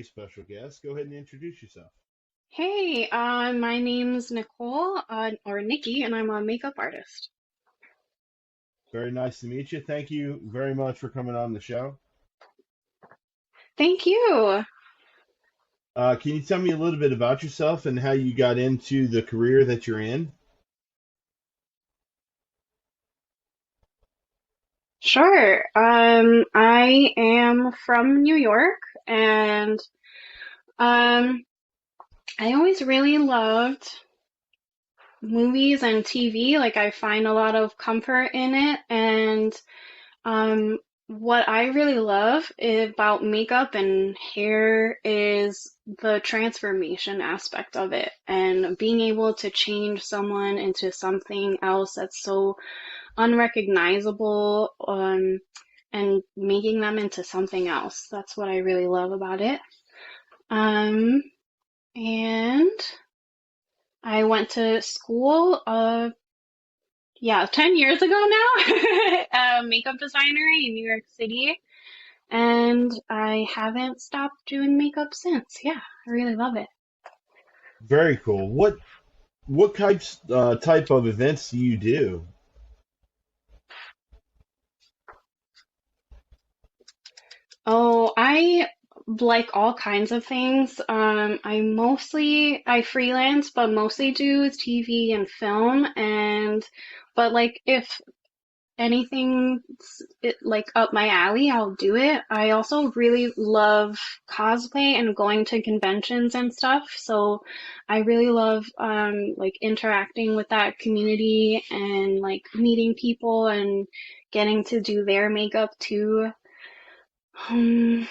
very special guest. Go ahead and introduce yourself. Hey, my name's Nicole, or Nikki, and I'm a makeup artist. Very nice to meet you. Thank you very much for coming on the show. Thank you. Can you tell me a little bit about yourself and how you got into the career that you're in? Sure. I am from New York, and um, I always really loved movies and TV. Like, I find a lot of comfort in it, and Um, what I really love about makeup and hair is the transformation aspect of it and being able to change someone into something else that's so unrecognizable, and making them into something else. That's what I really love about it. Um, and I went to school, yeah, 10 years ago now, a makeup designer in New York City. And I haven't stopped doing makeup since. Yeah, I really love it. Very cool. What type of events do you do? Oh, I like all kinds of things. I freelance, but mostly do TV and film. But like if anything's like up my alley, I'll do it. I also really love cosplay and going to conventions and stuff. So I really love like interacting with that community and like meeting people and getting to do their makeup too. Um,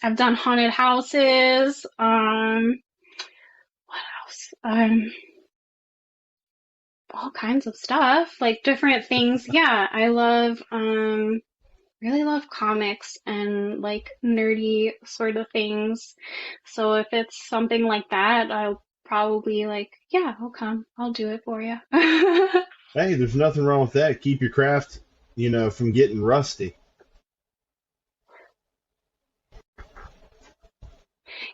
I've done haunted houses. What else? All kinds of stuff, like different things. Yeah, I love really love comics and like nerdy sort of things. So if it's something like that, I'll probably like, yeah, I'll come. I'll do it for you. Hey, there's nothing wrong with that. Keep your craft, from getting rusty.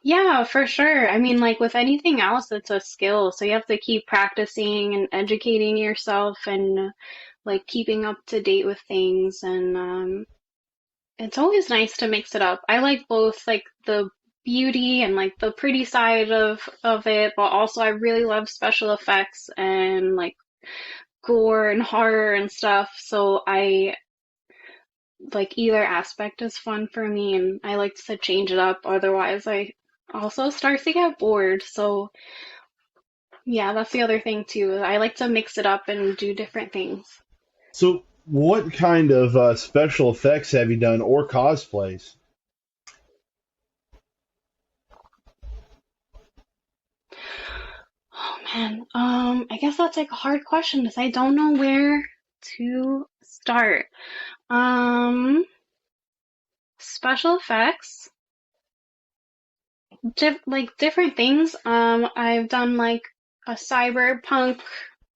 Yeah, for sure. I mean, like with anything else, it's a skill. So you have to keep practicing and educating yourself and like keeping up to date with things. And it's always nice to mix it up. I like both like the beauty and like the pretty side of it, but also I really love special effects and like gore and horror and stuff. So I like either aspect is fun for me and I like to change it up. Otherwise, I also start to get bored. So yeah, that's the other thing too. I like to mix it up and do different things. So, what kind of special effects have you done or cosplays? Oh man, I guess that's like a hard question because I don't know where to start. Special effects, like different things. I've done like a cyberpunk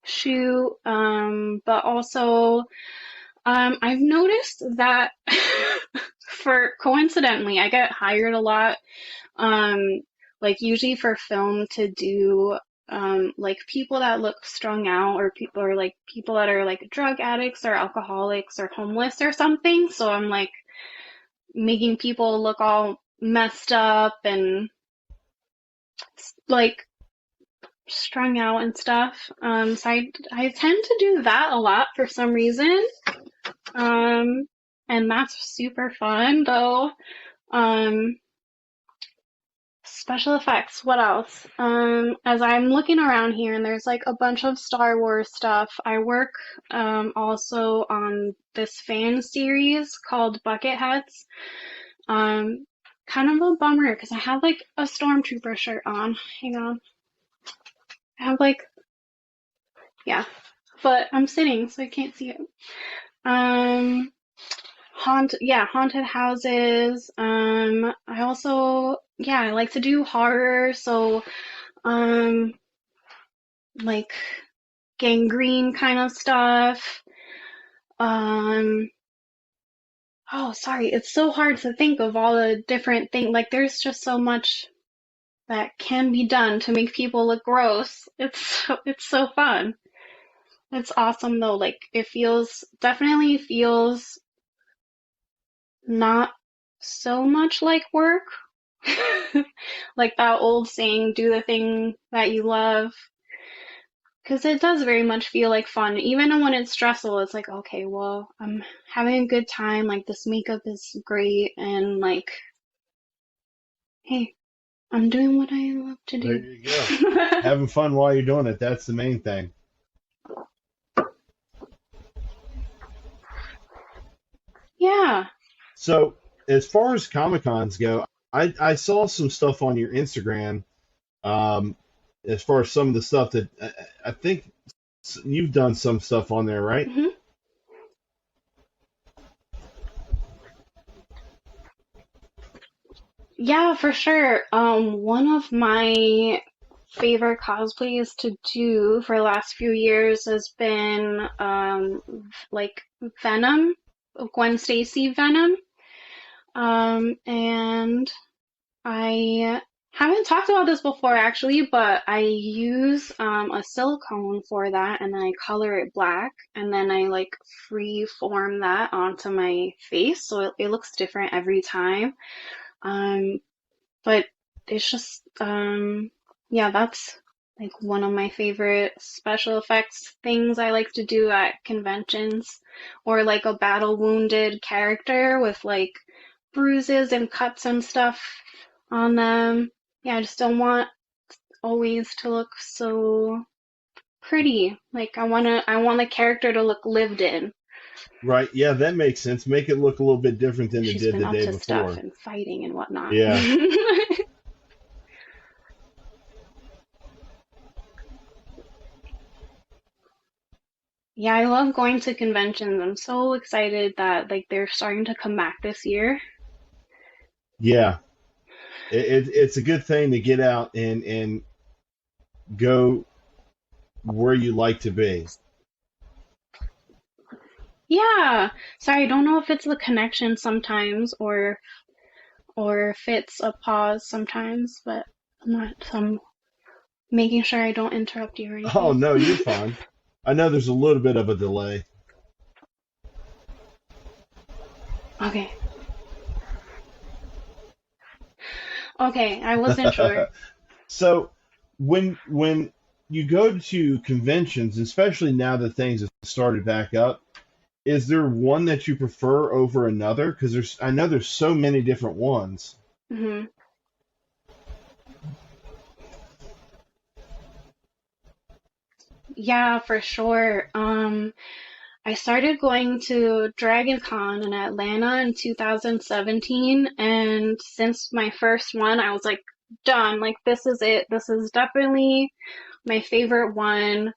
shoot, but also, I've noticed that for coincidentally, I get hired a lot, um, like usually for film to do, like people that look strung out or like people that are like drug addicts or alcoholics or homeless or something. So I'm like making people look all messed up and like strung out and stuff. So I tend to do that a lot for some reason. Um, and that's super fun though. Um, Special effects, what else? As I'm looking around here and there's like a bunch of Star Wars stuff. I work also on this fan series called Bucketheads. Um, Kind of a bummer because I have like a stormtrooper shirt on. Hang on. I have like, yeah, but I'm sitting so I can't see it. Um, haunted houses. I also, yeah, I like to do horror, so um, like gangrene kind of stuff. Um, Oh, sorry. It's so hard to think of all the different things. Like, there's just so much that can be done to make people look gross. It's so fun. It's awesome though. Like, it definitely feels not so much like work. Like that old saying, do the thing that you love. Because it does very much feel like fun. Even when it's stressful, it's like, okay, well, I'm having a good time. Like, this makeup is great. And, like, hey, I'm doing what I love to There do. you go. Having fun while you're doing it. That's the main thing. Yeah. So as far as Comic Cons go, I saw some stuff on your Instagram. Um, as far as some of the stuff that I think you've done some stuff on there, right? hmm Yeah, for sure. One of my favorite cosplays to do for the last few years has been like Venom, Gwen Stacy Venom. And I haven't talked about this before actually, but I use a silicone for that and then I color it black and then I like free form that onto my face so it looks different every time. Um, but it's just, yeah, that's like one of my favorite special effects things I like to do at conventions, or like a battle wounded character with like bruises and cuts and stuff on them. Yeah, I just don't want always to look so pretty. Like I want the character to look lived in. Right. Yeah, that makes sense. Make it look a little bit different than it She's did been the up day to stuff before. and fighting and whatnot. Yeah. Yeah, I love going to conventions. I'm so excited that like they're starting to come back this year. Yeah. It's a good thing to get out and go where you like to be. Yeah. Sorry, I don't know if it's the connection sometimes or if it's a pause sometimes, but I'm making sure I don't interrupt you or Oh, anything. no, you're fine. I know there's a little bit of a delay. Okay. Okay, I wasn't sure. So when you go to conventions, especially now that things have started back up, is there one that you prefer over another? Because I know there's so many different ones. hmm Yeah, for sure. I started going to Dragon Con in Atlanta in 2017, and since my first one, I was like, done. Like, this is it. This is definitely my favorite one.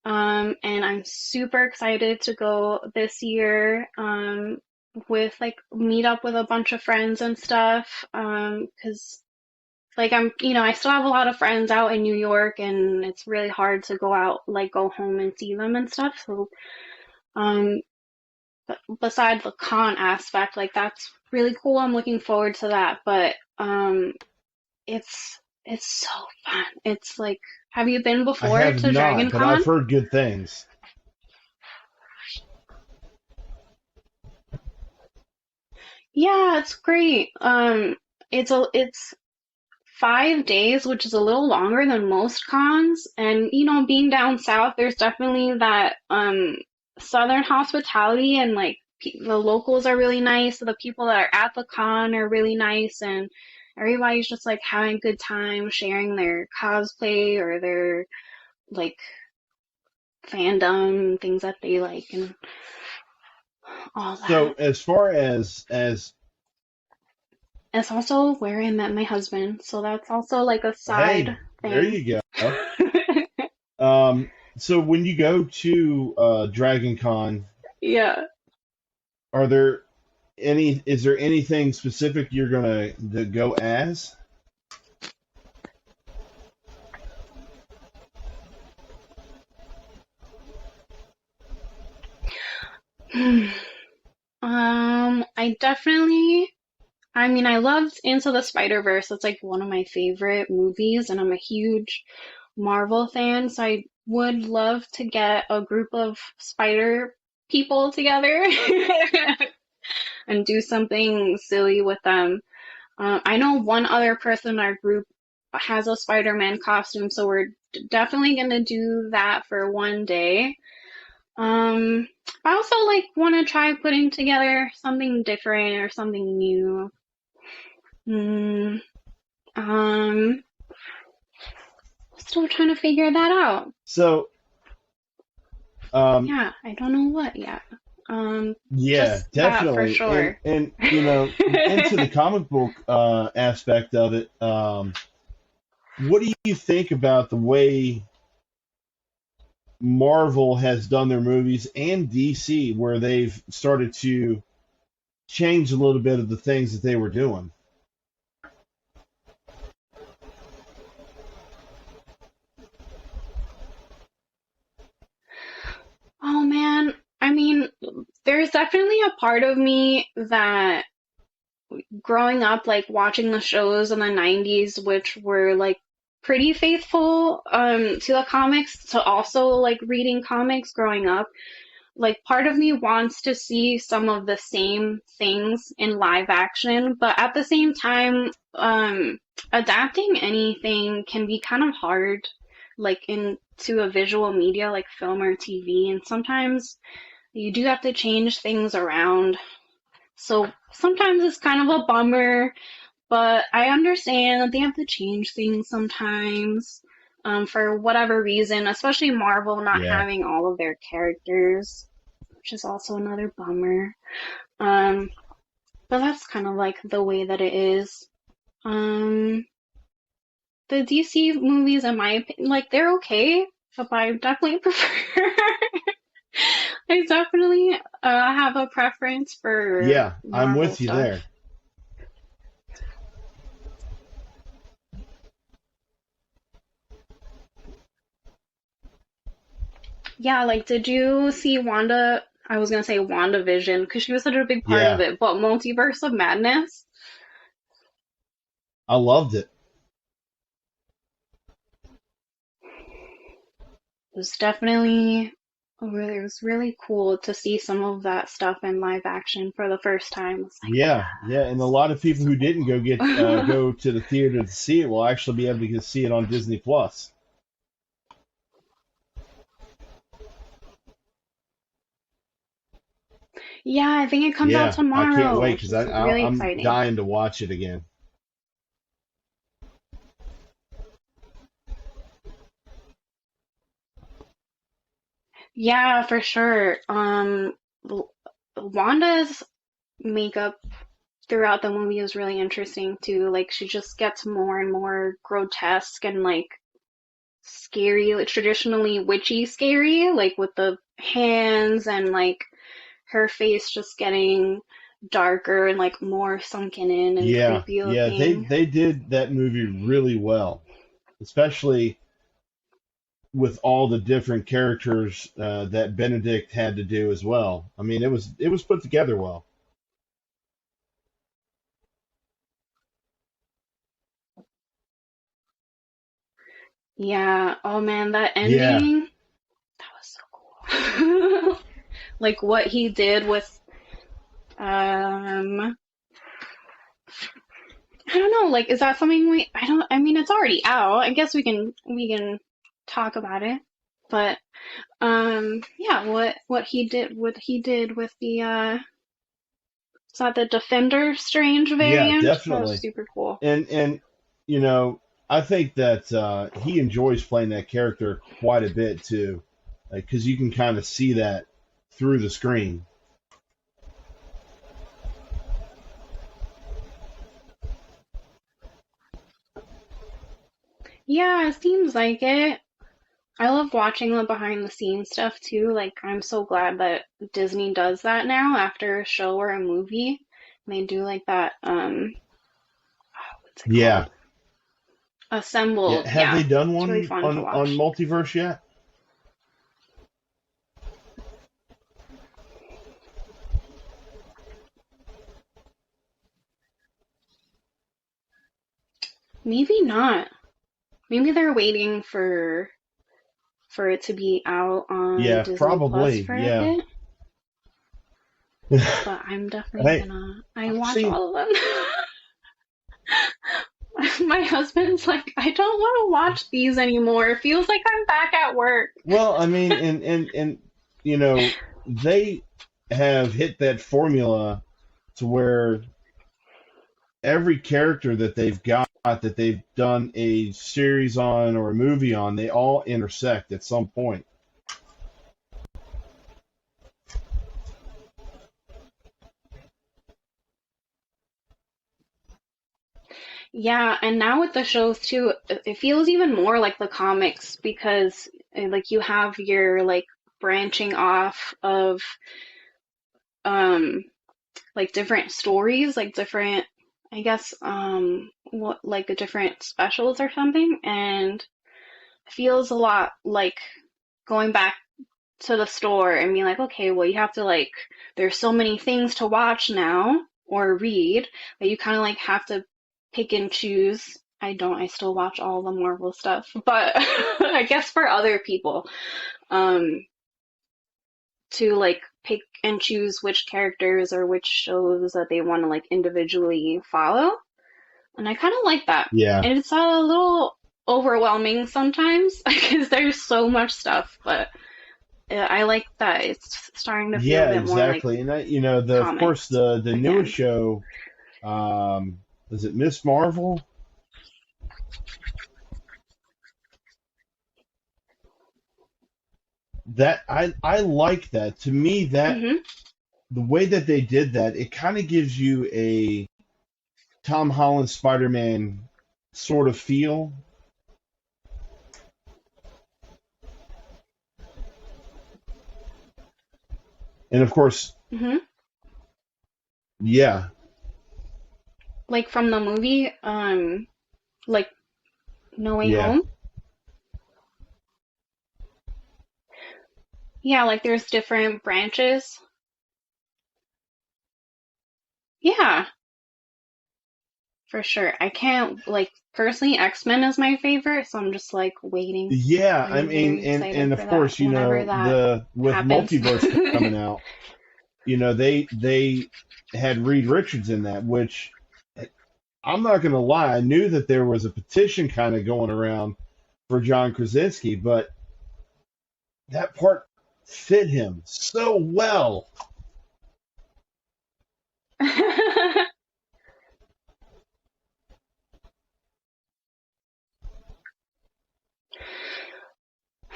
And I'm super excited to go this year, with like meet up with a bunch of friends and stuff. 'Cause like I still have a lot of friends out in New York, and it's really hard to go out, like go home and see them and stuff. So, um, but besides the con aspect, like that's really cool. I'm looking forward to that. But it's so fun. It's like, have you been I before have to not, Dragon but Con? I've heard good things. Yeah, it's great. It's 5 days, which is a little longer than most cons. And being down south, there's definitely that southern hospitality, and like the locals are really nice. The people that are at the con are really nice, and everybody's just like having a good time, sharing their cosplay or their like fandom, things that they like, and all So that. as far as It's also where I met my husband, so that's also like a side hey, there thing. you go. So when you go to Dragon Con, Yeah. are there is there anything specific you're gonna to go as? I definitely, I mean, I loved Into the Spider-Verse. It's like one of my favorite movies, and I'm a huge Marvel fan, so I would love to get a group of spider people together and do something silly with them. I know one other person in our group has a Spider-Man costume, so we're definitely gonna do that for one day. Um, I also like want to try putting together something different or something new. Mm, um, Still trying to figure that out. So, um, Yeah, I don't know what yet. yeah, Just that for definitely. And sure. into the comic book aspect of it, what do you think about the way Marvel has done their movies and DC, where they've started to change a little bit of the things that they were doing? Oh man, I mean, there's definitely a part of me that growing up, like watching the shows in the 90s, which were like pretty faithful to the comics, to also like reading comics growing up. Like part of me wants to see some of the same things in live action, but at the same time, adapting anything can be kind of hard, like into a visual media like film or TV, and sometimes you do have to change things around. So sometimes it's kind of a bummer, but I understand that they have to change things sometimes, for whatever reason, especially Marvel not Yeah, having all of their characters, which is also another bummer. Um, but that's kind of like the way that it is. Um, the DC movies, in my opinion, like they're okay, but I definitely prefer. I definitely have a preference for yeah, I'm Marvel with you stuff. there. Yeah, like, did you see Wanda? I was gonna say WandaVision because she was such a big part of Yeah, it, but Multiverse of Madness I loved it. was definitely really, it was really cool to see some of that stuff in live action for the first time. It's Yeah, yeah, and a lot of people who didn't like, go to the theater to see it will actually be able to see it on Disney Plus. yeah, I think it comes out Yeah, I can't tomorrow, wait which because is really I'm exciting. dying to watch it again. Yeah, for sure. Wanda's makeup throughout the movie is really interesting too. Like she just gets more and more grotesque and like scary, like traditionally witchy scary, like with the hands and like her face just getting darker and like more sunken in and Yeah, creepy yeah, looking. they did that movie really well, especially with all the different characters that Benedict had to do as well. I mean, it was put together well. Yeah, oh man, that Yeah, ending, that was so cool. Like what he did with um I don't know, like is that something I mean it's already out. I guess we can talk about it. But yeah, what he did with the is that the Defender Strange yeah, variant? That was definitely. super cool. And you know, I think that he enjoys playing that character quite a bit too, because you can kind of see that through the screen. Yeah, it seems like it. I love watching the behind the scenes stuff too. Like I'm so glad that Disney does that now after a show or a movie. They do like that what's it Yeah, called? yeah. Assembled. Have they Yeah. done It's really one fun to on watch. Multiverse yet? Maybe not. Maybe they're waiting for it to be out on Yeah, Disney Plus probably. for a Yeah. bit. But I'm definitely Hey, gonna. I I've watch seen. all of them. My husband's like, I don't want to watch these anymore. It feels like I'm back at work. Well, I mean, and you know, they have hit that formula to where every character that they've got that they've done a series on or a movie on, they all intersect at some point. Yeah, and now with the shows too, it feels even more like the comics because like you have your like branching off of um like different stories, like different I guess what like a different specials or something, and it feels a lot like going back to the store and being like, okay, well you have to like there's so many things to watch now or read that you kind of like have to pick and choose. I don't, I still watch all the Marvel stuff, but I guess for other people, um, to like pick and choose which characters or which shows that they want to like individually follow. And I kind of like that. Yeah, And it's a little overwhelming sometimes because there's so much stuff, but I like that it's starting to feel a yeah, bit more like exactly. And the of course comics the newest again. show, is it Miss Marvel? That I like that. To me, that Hmm. the way that they did that, it kind of gives you a Tom Holland Spider-Man sort of feel. And of course, Hmm. yeah, Like from the movie, like No Way yeah, Home. Yeah, like there's different branches. Yeah, for sure. I can't like personally X-Men is my favorite, so I'm just like waiting. yeah. I I'm mean, very and excited of for that course, whenever that the with happens. multiverse coming out, they had Reed Richards in that, which I'm not going to lie, I knew that there was a petition kind of going around for John Krasinski, but that part fit him so well.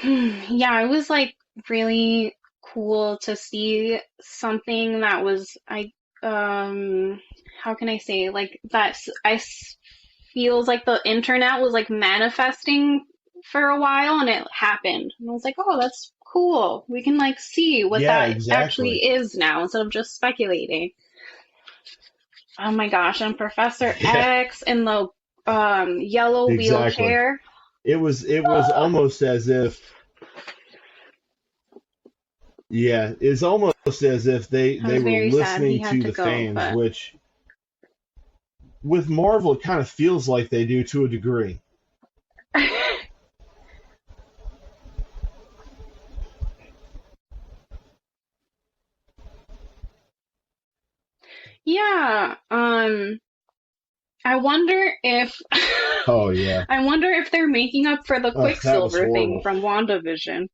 Yeah, it was like really cool to see something that was how can I say like feels like the internet was like manifesting for a while and it happened. And I was like, "Oh, that's cool. We can like see what Yeah, that actually exactly. is now instead of just speculating." Oh my gosh, and Professor Yeah, X in the yellow exactly. wheelchair. It was almost as if, yeah, it's almost as if I they was were very sad he listening had to to the go, fans, but which with Marvel it kind of feels like they do to a degree. yeah, I wonder if Oh yeah. I wonder if they're making up for the Ugh, that was Quicksilver thing horrible. from WandaVision.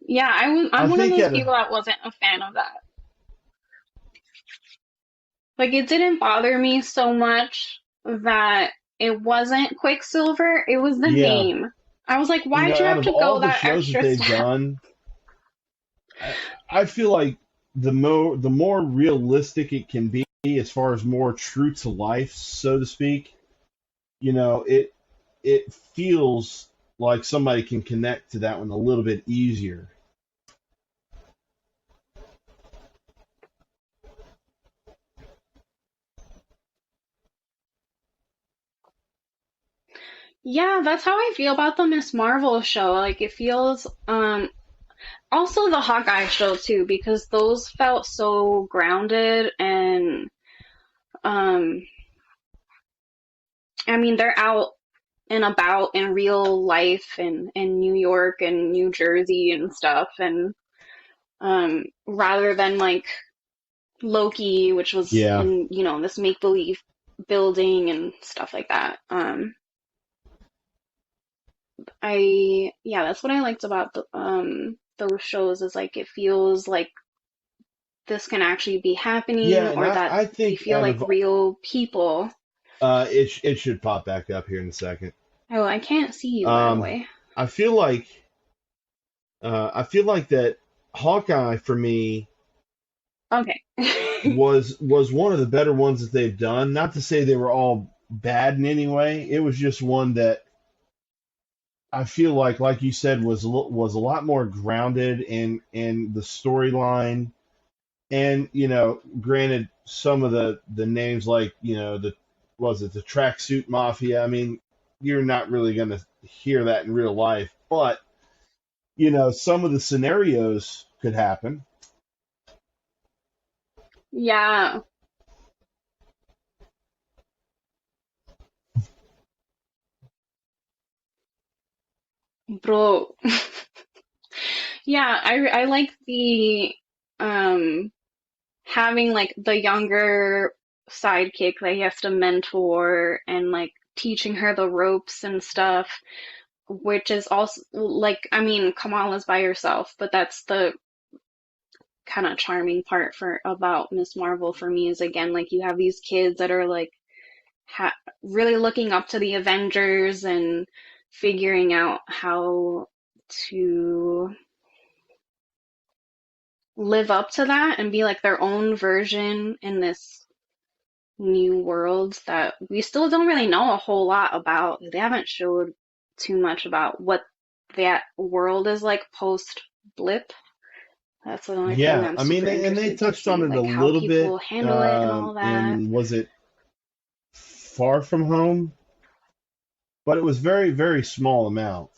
Yeah, I I'm one of think those at people a, that wasn't a fan of that. Like it didn't bother me so much that it wasn't Quicksilver, it was the yeah, name. I was like, why'd you out have of to all go the that shows that extra they've step? done, I, I feel like the more realistic it can be, as far as more true to life, so to speak, it feels like somebody can connect to that one a little bit easier. Yeah, that's how I feel about the Miss Marvel show. Like it feels Also the Hawkeye show too, because those felt so grounded and um I mean they're out and about in real life in New York and New Jersey and stuff and rather than like Loki, which was Yeah, in, this make believe building and stuff like that. Yeah, that's what I liked about those shows is like it feels like this can actually be happening yeah, and or that I they think feel out like of real people. it should pop back up here in a second. Oh, I can't see you by the Um, way. I feel like that Hawkeye for me Okay. was one of the better ones that they've done. Not to say they were all bad in any way. It was just one that I feel like you said, was a lot more grounded in the storyline. And granted, some of the names like the was it the tracksuit mafia. I mean, you're not really going to hear that in real life, but some of the scenarios could happen. Yeah, bro. Yeah, I like the um having like the younger sidekick that he has to mentor and like teaching her the ropes and stuff, which is also like, I mean, Kamala's by herself, but that's the kind of charming part for about Miss Marvel for me is again like you have these kids that are like ha really looking up to the Avengers and figuring out how to live up to that and be like their own version in this new world that we still don't really know a whole lot about. They haven't showed too much about what that world is like post blip. That's another thing Yeah, I'm I mean, super and they interested to touched on see, it a like how little people bit handle it and all that. in, was it Far From Home? But it was very, very small amount.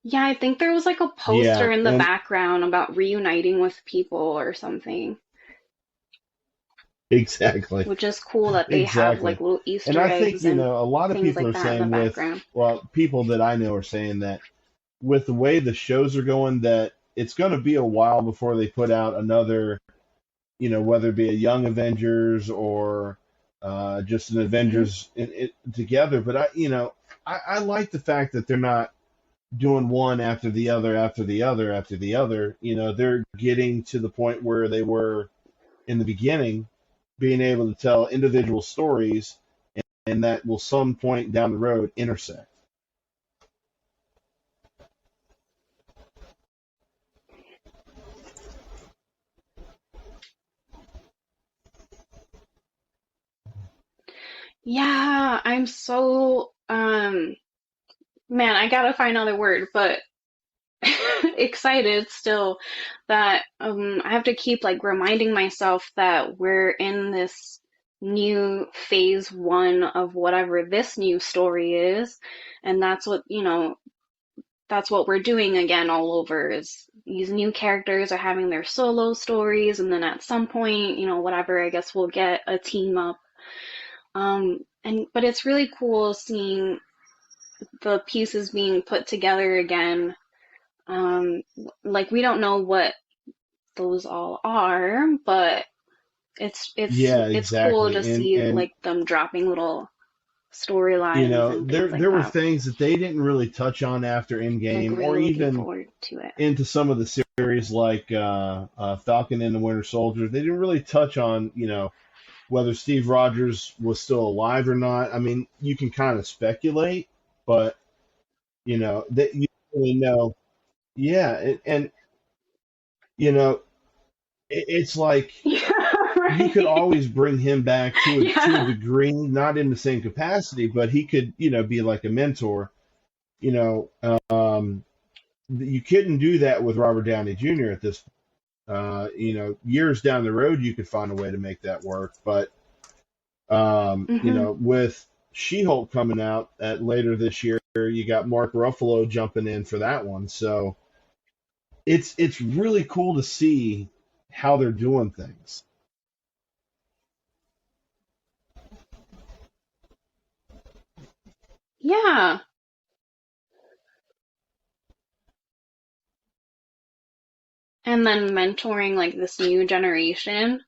Yeah, I think there was like a Yeah, poster in the and background about reuniting with people or something, exactly, which is cool that they have exactly. like little And Easter I think eggs and a lot of things people like are that in the saying background. people that I know are saying that with the way the shows are going, that it's going to be a while before they put out another, whether it be a Young Avengers or just an Hmm. Avengers together. But I like the fact that they're not doing one after the other, after the other, after the other. They're getting to the point where they were in the beginning, being able to tell individual stories, and that will some point down the road intersect. Yeah, I'm so man, I gotta find another word, but excited still that I have to keep like reminding myself that we're in this new phase one of whatever this new story is, and that's what we're doing again all over is these new characters are having their solo stories and then at some point, whatever, I guess we'll get a team up. And but it's really cool seeing the pieces being put together again. Um, like we don't know what those all are, but it's it's Yeah, it's cool to exactly. see And like them dropping little storylines and things like there were that. things that they didn't really touch on after Like Endgame, or really looking even forward to it. into some of the series like Falcon and the Winter Soldier. They didn't really touch on whether Steve Rogers was still alive or not. I mean, you can kind of speculate, but that you don't really know. Yeah, and you know, it's like Yeah, you could right. always bring him back to a Yeah. degree, not in the same capacity, but he could be like a mentor. You know, you couldn't do that with Robert Downey Jr. at this point. Years down the road, you could find a way to make that work. But, Hmm. with She-Hulk coming out at later this year, you got Mark Ruffalo jumping in for that one. So it's really cool to see how they're doing things. Yeah. And then mentoring like this new generation.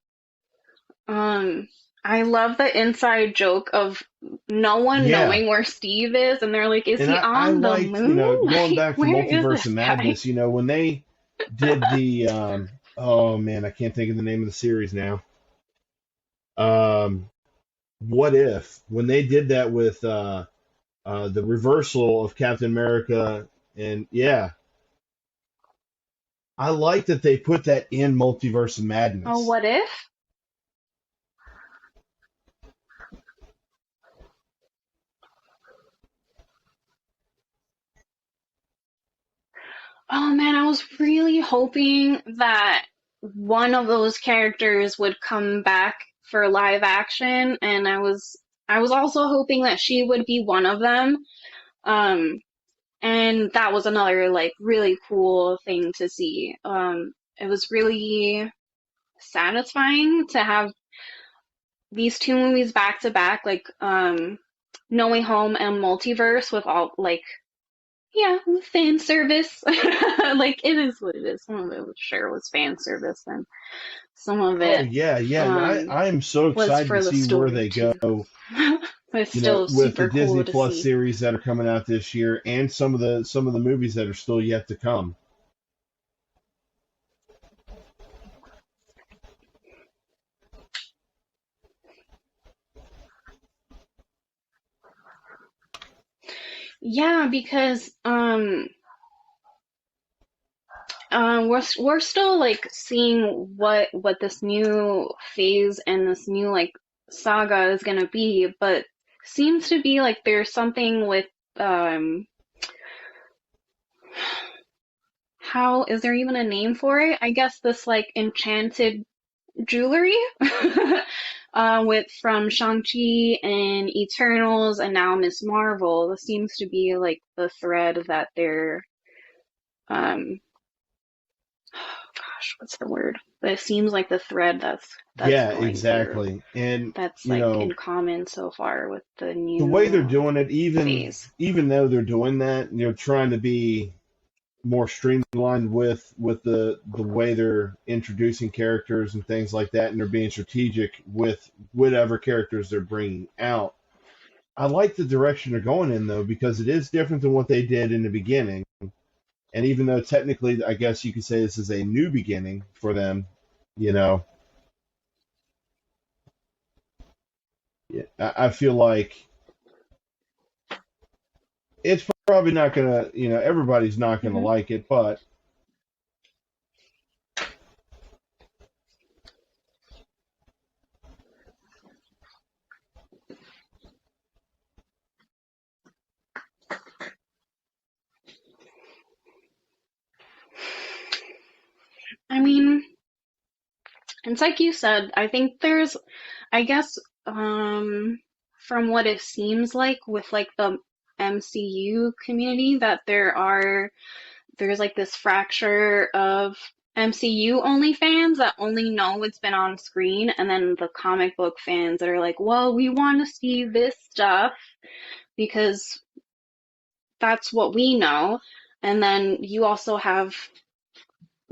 Um, I love the inside joke of no one Yeah. knowing where Steve is, and they're like, "Is And he I on the liked, moon? going Like, back to where is Multiverse this of guy?" Madness, when they did the, oh man, I can't think of the name of the series now. Um, what if when they did that with the reversal of Captain America, and yeah, I like that they put that in Multiverse of Oh, Madness. what if? Oh man, I was really hoping that one of those characters would come back for live action, and I was also hoping that she would be one of them. Um, and that was another like really cool thing to see. It was really satisfying to have these two movies back to back, like No Way Home and Multiverse, with all like, yeah, fan service. Like it is what it is. Some of it sure was fan service, and some of Oh it yeah, yeah, and um I am so was excited to for the see where story they too. go. But it's still With the super Disney cool to Plus see. series that are coming out this year, and some of the movies that are still yet to come. Yeah, because we're still like seeing what this new phase and this new like saga is gonna be, but seems to be like there's something with um how is there even a name for it? I guess this like enchanted jewelry with from Shang-Chi and Eternals and now Miss Marvel. This seems to be like the thread that they're um gosh, what's the word? But it seems like the thread that's Yeah, going through. exactly. And That's like in common so far with the the way they're new doing it, even phase. even though they're doing that, they're trying to be more streamlined with the way they're introducing characters and things like that, and they're being strategic with whatever characters they're bringing out. I like the direction they're going in though, because it is different than what they did in the beginning. And even though technically, I guess you could say this is a new beginning for them, you know, yeah, I feel like it's probably not gonna, everybody's not gonna Hmm. like it, but I mean, it's like you said, I think there's, I guess, from what it seems like with like the MCU community, that there's like this fracture of MCU only fans that only know what's been on screen, and then the comic book fans that are like, well, we want to see this stuff because that's what we know. And then you also have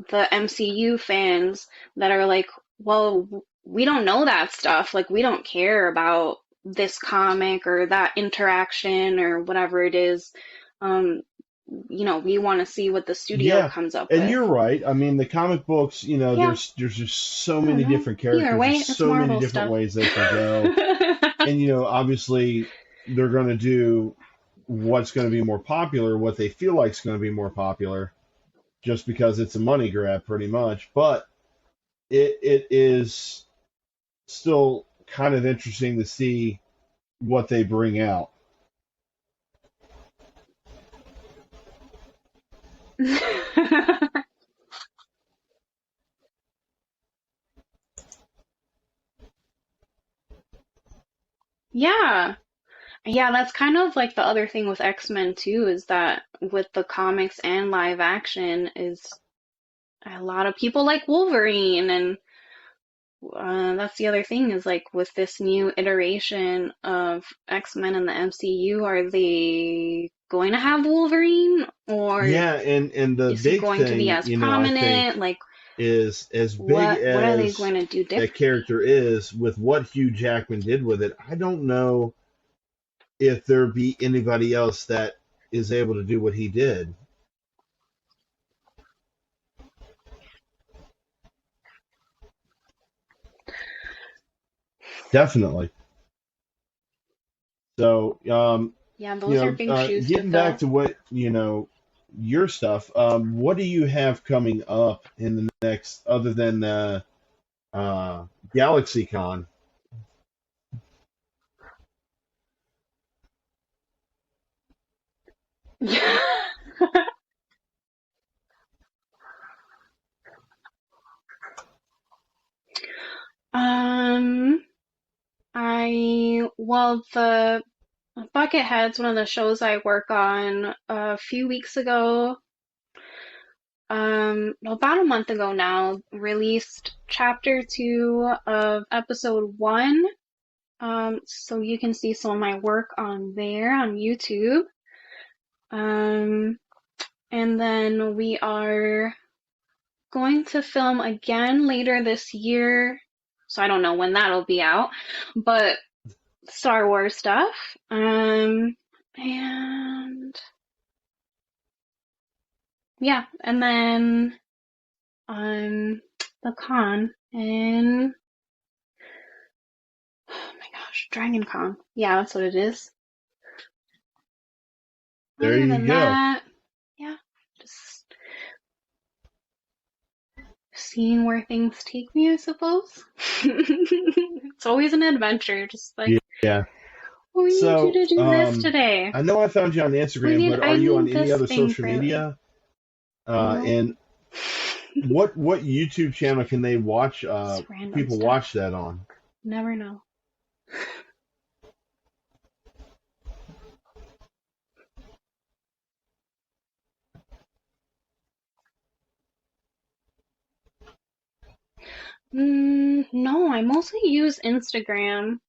the MCU fans that are like, well, we don't know that stuff. Like, we don't care about this comic or that interaction or whatever it is. Um, we want to see what the studio yeah, comes up and with. you're right. I mean, the comic books, Yeah, there's just so I don't many know. different Either characters, there's way, it's so many Marvel different stuff. ways they can go, and obviously they're going to do what's going to be more popular, what they feel like is going to be more popular, just because it's a money grab, pretty much. But it is still kind of interesting to see what they bring out. Yeah. Yeah, that's kind of like the other thing with X-Men too, is that with the comics and live action is a lot of people like Wolverine, and that's the other thing is like with this new iteration of X-Men in the MCU, are they going to have Wolverine, or Yeah, and the is he big going to be thing, as I think, prominent? Like is as big what are they as going to do different? that character is with what Hugh Jackman did with it. I don't know if there be anybody else that is able to do what he did. Definitely. So, Yeah, those are big shoes to getting back fill. to what your stuff. What do you have coming up in the next, other than uh, GalaxyCon? Um, the Buckethead's one of the shows I work on a few weeks ago, about a month ago now, released chapter 2 of episode 1. So you can see some of my work on there on YouTube. Um, and then we are going to film again later this year. So I don't know when that'll be out, but Star Wars stuff. And yeah, and then the con and oh my gosh, Dragon Con. Yeah, that's what it is. There Other you than go. that, yeah, just seeing where things take me, I suppose. It's always an adventure, just like, Yeah. oh, we need you So, to do this today. I know I found you on Instagram, but I are you on need any this other thing social for, media? no, And what YouTube channel can they watch? just random People stuff. watch that on? Never know. No, I mostly use Instagram.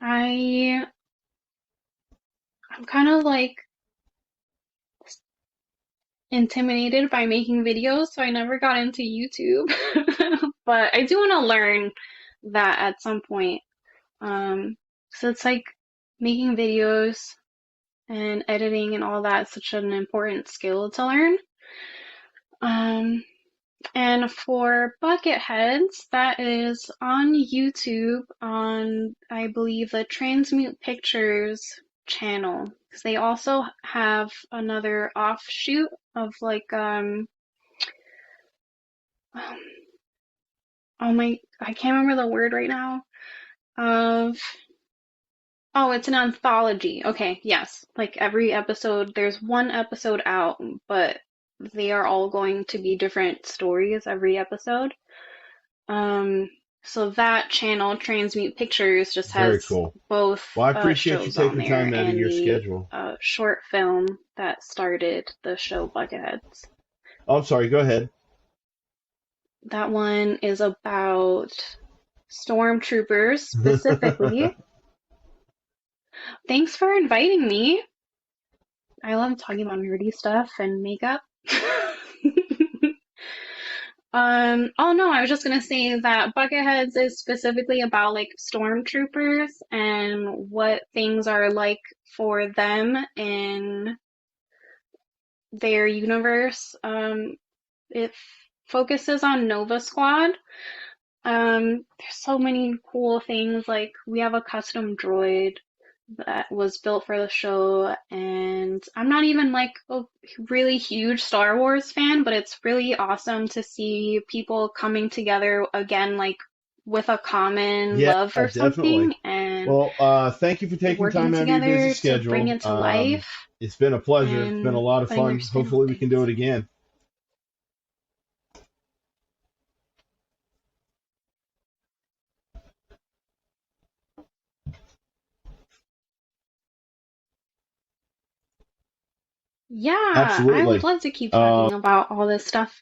I I'm kind of like intimidated by making videos, so I never got into YouTube. But I do want to learn that at some point. So it's like making videos and editing and all that is such an important skill to learn. Um, and for Bucketheads, that is on YouTube on, I believe, the Transmute Pictures channel. Because they also have another offshoot of like um, oh my, I can't remember the word right now. Of Oh, it's an anthology. Okay, yes. Like every episode, there's one episode out, but they are all going to be different stories every episode. Um, so that channel, Transmute Pictures, just Very has cool. both Well, I appreciate you shows on taking there time out of and your the schedule. short film that started the show Bucketheads. Oh, I'm sorry. Go ahead. That one is about stormtroopers specifically. Thanks for inviting me. I love talking about nerdy stuff and makeup. Oh no, I was just gonna say that Bucketheads is specifically about like stormtroopers and what things are like for them in their universe. It focuses on Nova Squad. There's so many cool things, like we have a custom droid that was built for the show, and I'm not even like a really huge Star Wars fan, but it's really awesome to see people coming together again, like with a common Yeah, love for definitely. something and Well, thank you for taking working time out of your busy together to bring schedule. it to life It's been a pleasure. It's been a and lot of putting their fun. spin on Hopefully, we can do things. it again. Yeah, I would Absolutely. love to keep Uh, talking about all this stuff.